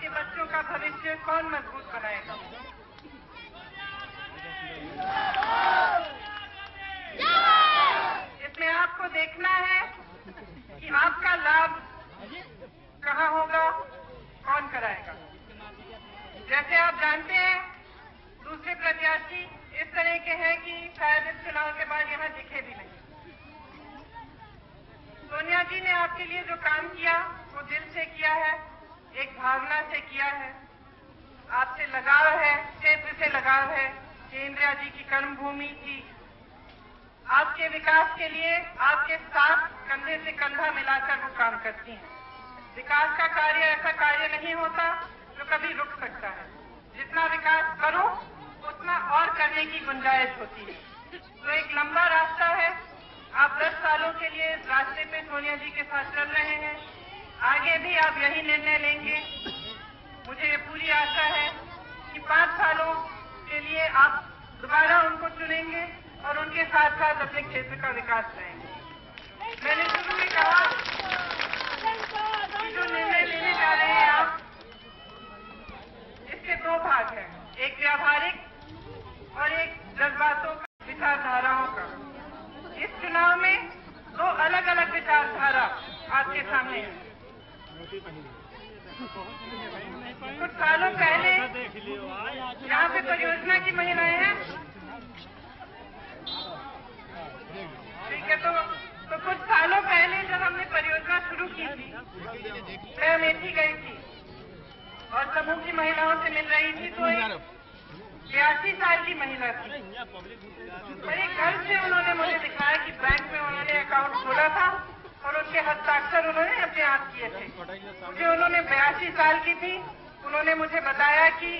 आपके बच्चों का भविष्य कौन मजबूत बनाएगा? इसमें आपको देखना है कि आपका लाभ कहाँ होगा, कौन कराएगा। जैसे आप जानते हैं, दूसरे प्रत्याशी इस तरह के हैं कि शायद इस चुनाव के बाद यहाँ दिखे भी नहीं। सोनिया जी ने आपके लिए जो काम किया वो दिल से किया है, एक भावना से किया है। आपसे लगाव है, क्षेत्र से लगाव है। ये इंदिरा जी की कर्मभूमि थी। आपके विकास के लिए आपके साथ कंधे से कंधा मिलाकर वो काम करती हैं। विकास का कार्य ऐसा कार्य नहीं होता जो कभी रुक सकता है। जितना विकास करो उतना और करने की गुंजाइश होती है। तो एक लंबा रास्ता है। आप 10 सालों के लिए इस रास्ते पे सोनिया जी के साथ चल रहे हैं। आगे भी आप यही निर्णय लेंगे। मुझे ये पूरी आशा है कि 5 सालों के लिए आप दोबारा उनको चुनेंगे और उनके साथ साथ अपने क्षेत्र का विकास करेंगे। मैंने शुरू में कहा कि जो निर्णय लेने जा रहे हैं आप, इसके 2 भाग हैं, एक व्यावहारिक और एक जज्बातों का, विचारधाराओं का। इस चुनाव में 2 अलग अलग विचारधारा आपके सामने है। कुछ सालों पहले यहाँ पे परियोजना की महिलाएं हैं, ठीक है। तो कुछ सालों पहले जब हमने परियोजना शुरू की थी, मैं अमेठी गई थी और समूह की महिलाओं से मिल रही थी। तो एक 82 साल की महिला थी। बड़े गर्व से उन्होंने मुझे दिखाया कि बैंक में उन्होंने अकाउंट खोला था और उनके हस्ताक्षर उन्होंने अपने आप किए थे। मुझे उन्होंने 82 साल की थी। उन्होंने मुझे बताया कि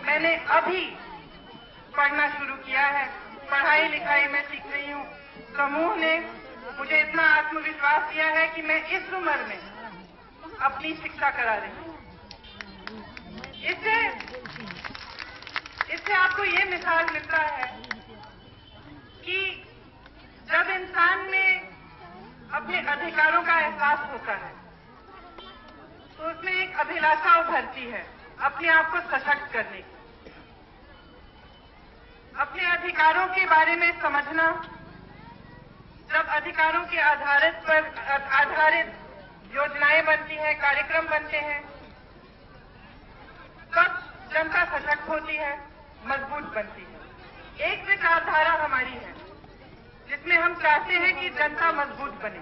मैंने अभी पढ़ना शुरू किया है, पढ़ाई लिखाई में सीख रही हूँ। समूह ने मुझे इतना आत्मविश्वास दिया है कि मैं इस उम्र में अपनी शिक्षा करा रही हूँ। इससे आपको ये मिसाल मिलता है कि जब इंसान में अपने अधिकारों का एहसास होता है तो उसमें एक अभिलाषा उभरती है अपने आप को सशक्त करने की। अपने अधिकारों के बारे में समझना, जब अधिकारों के आधारित योजनाएं बनती हैं, कार्यक्रम बनते हैं, तब जनता सशक्त होती है, मजबूत बनती है। एक विचारधारा हमारी है जिसमें हम चाहते हैं कि जनता मजबूत बने।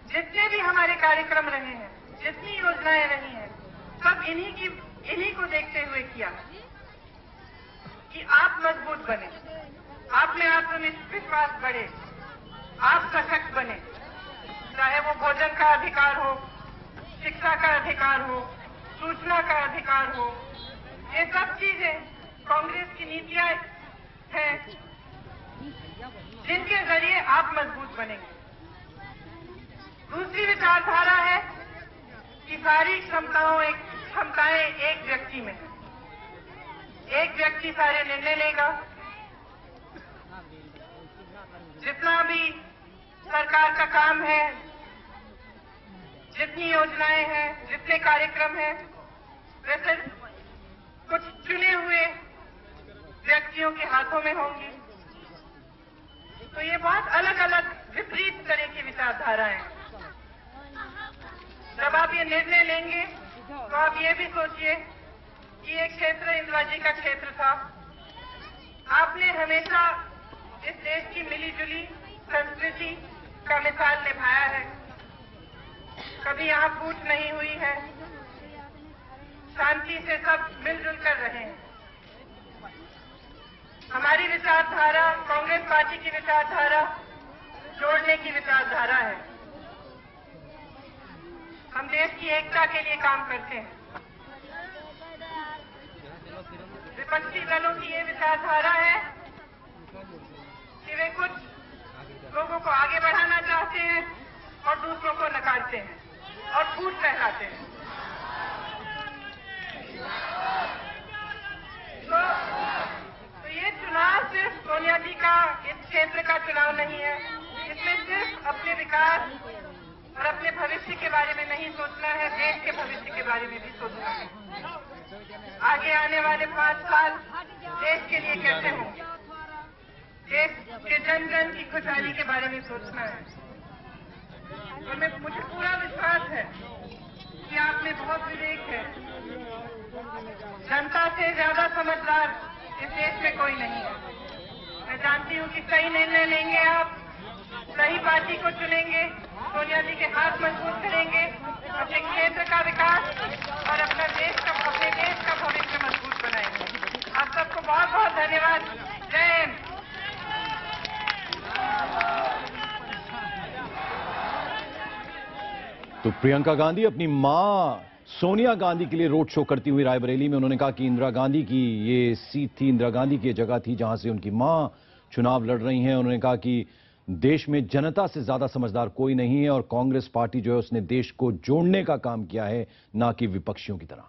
जितने भी हमारे कार्यक्रम रहे हैं, जितनी योजनाएं रही हैं, सब इन्हीं को देखते हुए किया कि आप मजबूत बने, आप में आत्मविश्वास बढ़े, आप सशक्त बने। चाहे वो भोजन का अधिकार हो, शिक्षा का अधिकार हो, सूचना का अधिकार हो, ये सब चीजें कांग्रेस की नीतियां हैं जिनके जरिए आप मजबूत बनेंगे। दूसरी विचारधारा है कि सारी क्षमताएं एक व्यक्ति में है। एक व्यक्ति सारे निर्णय लेगा। जितना भी सरकार का काम है, जितनी योजनाएं हैं, जितने कार्यक्रम हैं, वे सिर्फ कुछ चुने हुए व्यक्तियों के हाथों में होंगी। तो ये बहुत अलग अलग विपरीत तरह की विचारधाराएं हैं। जब आप ये निर्णय लेंगे तो आप ये भी सोचिए कि ये क्षेत्र इंदिरा जी का क्षेत्र था। आपने हमेशा इस देश की मिलीजुली संस्कृति का मिसाल निभाया है। कभी यहाँ फूट नहीं हुई है। शांति से सब मिलजुल कर रहे हैं। हमारी विचारधारा, कांग्रेस पार्टी की विचारधारा जोड़ने की विचारधारा है। हम देश की एकता के लिए काम करते हैं। विपक्षी दलों की ये विचारधारा है कि वे कुछ लोगों को आगे बढ़ाना चाहते हैं और दूसरों को नकारते हैं और फूट फैलाते हैं। तो ये चुनाव सिर्फ सोनिया जी का, इस क्षेत्र का चुनाव नहीं है। इसमें सिर्फ अपने विकास, और अपने भविष्य के बारे में नहीं सोचना है, देश के भविष्य के बारे में भी सोचना है। आगे आने वाले 5 साल देश के लिए कैसे होंगे, देश के जन जन की खुशहाली के बारे में सोचना है। और मुझे पूरा विश्वास है कि आप में बहुत विवेक है। जनता से ज्यादा समझदार इस देश में कोई नहीं है। मैं जानती हूँ कि सही निर्णय लेंगे आप, सही पार्टी को चुनेंगे, सोनिया जी के हाथ मजबूत करेंगे, अपने क्षेत्र का विकास और अपने देश का भविष्य मजबूत बनाएंगे। आप सबको बहुत बहुत धन्यवाद। जय हिंद। तो प्रियंका गांधी अपनी मां सोनिया गांधी के लिए रोड शो करती हुई रायबरेली में उन्होंने कहा कि इंदिरा गांधी की ये सीट थी, इंदिरा गांधी की जगह थी जहां से उनकी मां चुनाव लड़ रही हैं। उन्होंने कहा कि देश में जनता से ज्यादा समझदार कोई नहीं है और कांग्रेस पार्टी जो है उसने देश को जोड़ने का काम किया है, ना कि विपक्षियों की तरह।